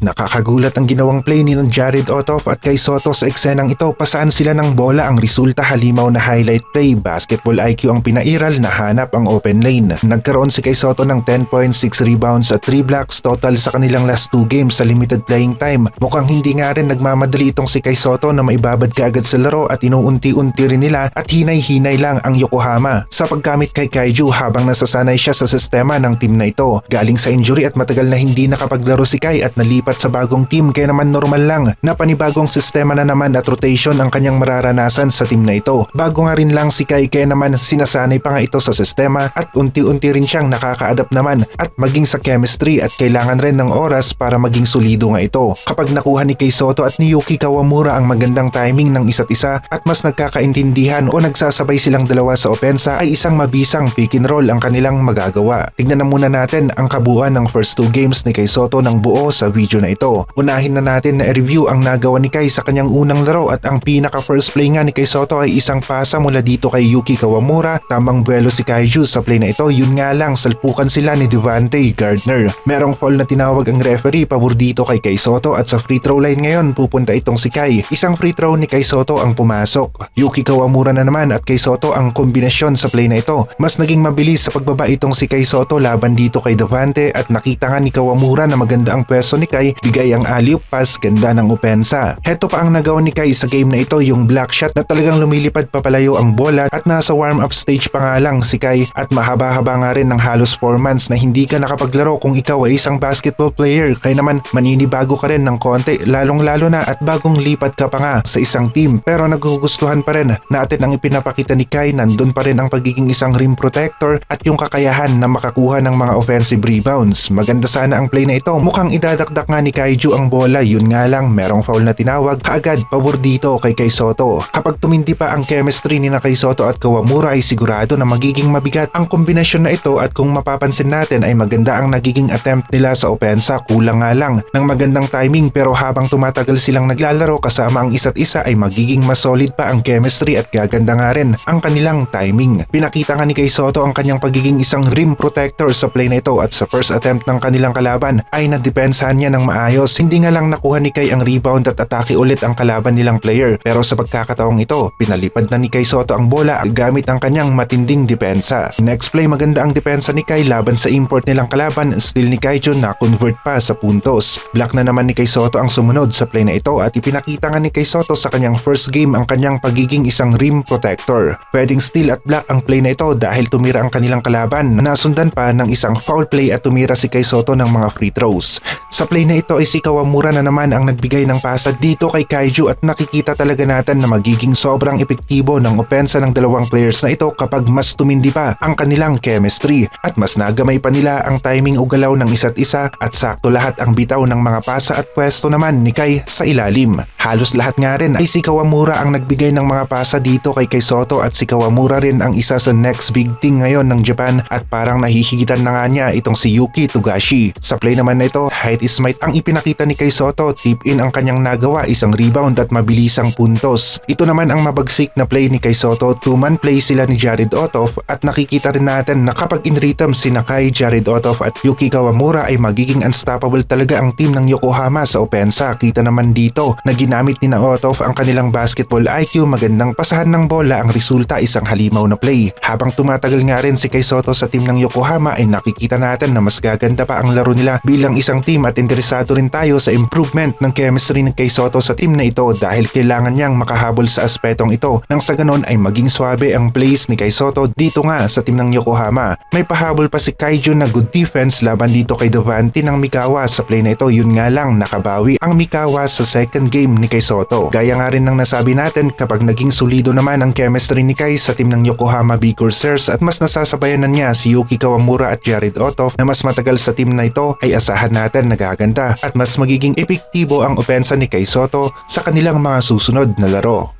Nakakagulat ang ginawang play ni Jared Otoff at Kai Sotto sa eksenang ito. Pasaan sila ng bola, ang resulta halimaw na highlight play. Basketball IQ ang pinairal, nahanap ang open lane. Nagkaroon si Kai Sotto ng 10.6 rebounds at 3 blocks total sa kanilang last 2 games sa limited playing time. Mukhang hindi nga rin nagmamadali itong si Kai Sotto na maibabad kaagad sa laro at inuunti-unti rin nila at hinay-hinay lang ang Yokohama sa paggamit kay Kaiju habang nasasanay siya sa sistema ng team na ito. Galing sa injury at matagal na hindi nakapaglaro si Kai at nalipat sa bagong team, kaya naman normal lang na panibagong sistema na naman at rotation ang kanyang mararanasan sa team na ito. Bago nga rin lang si Kai, kaya naman sinasanay pa nga ito sa sistema at unti-unti rin siyang nakaka-adapt naman at maging sa chemistry at kailangan rin ng oras para maging solido nga ito. Kapag nakuha ni Kai Sotto at ni Yuki Kawamura ang magandang timing ng isa't isa at mas nagkakaintindihan o nagsasabay silang dalawa sa opensa, ay isang mabisang pick and roll ang kanilang magagawa. Tignan na muna natin ang kabuuan ng first 2 games ni Kai Sotto ng buo sa video na ito. Unahin na natin na i-review ang nagawa ni Kai sa kanyang unang laro at ang pinaka first play nga ni Kai Sotto ay isang pasa mula dito kay Yuki Kawamura. Tamang buwelo si Kaiju sa play na ito, yun nga lang salpukan sila ni Devante Gardner. Merong foul na tinawag ang referee pabor dito kay Kai Sotto at sa free throw line ngayon pupunta itong si Kai. Isang free throw ni Kai Sotto ang pumasok. Yuki Kawamura na naman at Kai Sotto ang kombinasyon sa play na ito. Mas naging mabilis sa pagbaba itong si Kai Sotto laban dito kay Devante at nakita nga ni Kawamura na maganda ang pwesto ni Kai, bigay ang alley-oop pass, ganda ng opensa. Heto pa ang nagawa ni Kai sa game na ito, yung block shot na talagang lumilipad papalayo ang bola at nasa warm-up stage pa nga lang si Kai at mahaba-haba nga rin ng halos 4 months na hindi ka nakapaglaro kung ikaw ay isang basketball player, kaya naman maninibago ka rin ng konti lalong-lalo na at bagong lipat ka pa nga sa isang team. Pero nagugustuhan pa rin natin ang ipinapakita ni Kai, nandun pa rin ang pagiging isang rim protector at yung kakayahan na makakuha ng mga offensive rebounds. Maganda sana ang play na ito, mukhang idadakdak nga ni Kaiju ang bola, yun nga lang merong foul na tinawag, kaagad pabor dito kay Kai Sotto. Kapag tumindi pa ang chemistry ni na Kai Sotto at Kawamura ay sigurado na magiging mabigat ang kombinasyon na ito at kung mapapansin natin ay maganda ang nagiging attempt nila sa opensa, kulang nga lang ng magandang timing pero habang tumatagal silang naglalaro kasama ang isa't isa ay magiging mas solid pa ang chemistry at gaganda nga rin ang kanilang timing. Pinakita nga ni Kai Sotto ang kanyang pagiging isang rim protector sa play na ito at sa first attempt ng kanilang kalaban ay nadepensahan niya ng maayos. Hindi nga lang nakuha ni Kai ang rebound at atake ulit ang kalaban nilang player, pero sa pagkakataong ito pinalipad na ni Kai Sotto ang bola gamit ang kanyang matinding depensa. Next play, maganda ang depensa ni Kai laban sa import nilang kalaban, still ni Kaiju na convert pa sa puntos. Block na naman ni Kai Sotto ang sumunod sa play na ito at ipinakita nga ni Kai Sotto sa kanyang first game ang kanyang pagiging isang rim protector. Pwedeng steal at block ang play na ito dahil tumira ang kanilang kalaban, nasundan pa ng isang foul play at tumira si Kai Sotto ng mga free throws. Sa play na ito ay si Kawamura na naman ang nagbigay ng pasa dito kay Kaiju at nakikita talaga natin na magiging sobrang epektibo ng opensa ng dalawang players na ito kapag mas tumindi pa ang kanilang chemistry at mas nagamay pa nila ang timing o galaw ng isa't isa at sakto lahat ang bitaw ng mga pasa at pwesto naman ni Kai sa ilalim. Halos lahat nga rin ay si Kawamura ang nagbigay ng mga pasa dito kay Kai Sotto at si Kawamura rin ang isa sa next big thing ngayon ng Japan at parang nahihigitan na nga niya itong si Yuki Togashi. Sa play naman na ito, height is might ang ipinakita ni Kai Sotto, tip in ang kanyang nagawa, isang rebound at mabilisang puntos. Ito naman ang mabagsik na play ni Kai Sotto, 2-man play sila ni Jared Otoff at nakikita rin natin na kapag in rhythm sina Kai, Jared Otoff at Yuki Kawamura ay magiging unstoppable talaga ang team ng Yokohama sa opensa. Kita naman dito na ginamit ni na Otoff ang kanilang basketball IQ, magandang pasahan ng bola, ang resulta isang halimaw na play. Habang tumatagal nga rin si Kai Sotto sa team ng Yokohama ay nakikita natin na mas gaganda pa ang laro nila bilang isang team at interesado rin tayo sa improvement ng chemistry ng Kai Sotto sa team na ito dahil kailangan niyang makahabol sa aspetong ito nang sa ganon ay maging swabe ang plays ni Kai Sotto dito nga sa team ng Yokohama. May pahabol pa si Kaiju na good defense laban dito kay Devante ng Mikawa sa play na ito, yun nga lang nakabawi ang Mikawa sa second game ni Kai Sotto. Gaya nga rin ng nasabi natin, kapag naging solido naman ang chemistry ni Kai sa team ng Yokohama B Corsairs at mas nasasabayanan niya si Yuki Kawamura at Jared Otoff na mas matagal sa team na ito ay asahan natin na gaganda at mas magiging epektibo ang opensa ni Kai Sotto sa kanilang mga susunod na laro.